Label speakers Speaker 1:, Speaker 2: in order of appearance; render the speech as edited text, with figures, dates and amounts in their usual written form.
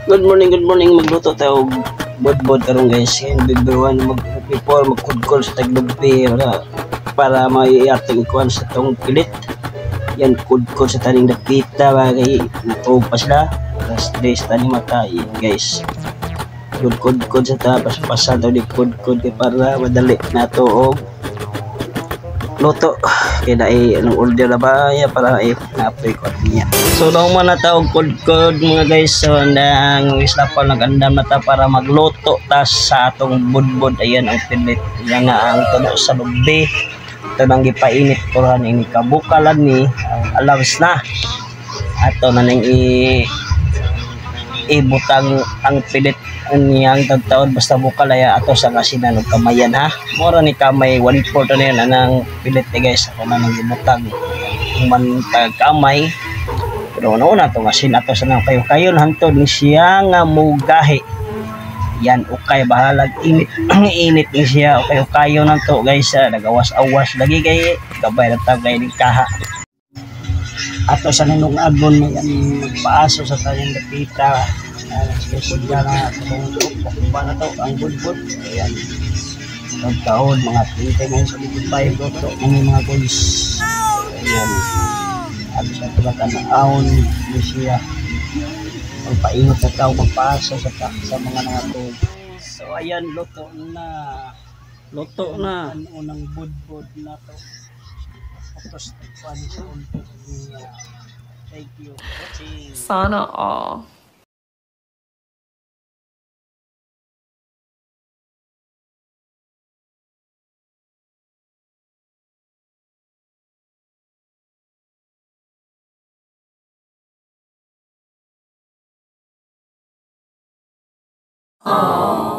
Speaker 1: Good morning. Magluto tayo og budbod karon guys. And bibiruan before magkudkol sa taglugpi para may ating kuan sa tong pilit. Yan kudkol sa taning dapita bagay natuog pa sila. Tapos tres taning mata yan guys. Kudkod sa tapas pasado di kudkod kay para madali nato og luto kaya dai anong order na ba ya para na-apply ko niya. So daw man natawag kod mga guys, so nang islapal nagandam na ta para magluto tas sa atong budbod. Ayan ang pilit yan nga ang tulo sa lugbi ito nang gipainit ko ran ini kabukalan ni allows na ato na nang ibutang ang pilit niyang tagtaon basta bukal ay ato sa kasinan og kamayan ha. Mora ni kamay 1/4 na yan anang pilit ni guys ako na nang ibutang man kamay. Pero una to asin ato sa nang kayo hantod ni siya nga mugahi. Yan ukay bahalag init init ni siya okay kayo nang to guys nagawas-awas lagi kay gabay na tagay ni kaha. Ato sa nung agon may paaso sa tayong dapita special dyan na pa na to ang budbod. Ayan taon mga 20 ngayon sa likod tayo to mga guys. Ayan at sa tulatan na ahon ni siya magpaingot na tao magpaaso sa mga nangatog. So ayan luto na ang unang budbod na to. Tapos paano sa unto niya. Thank you for watching.
Speaker 2: Sana all. Aww.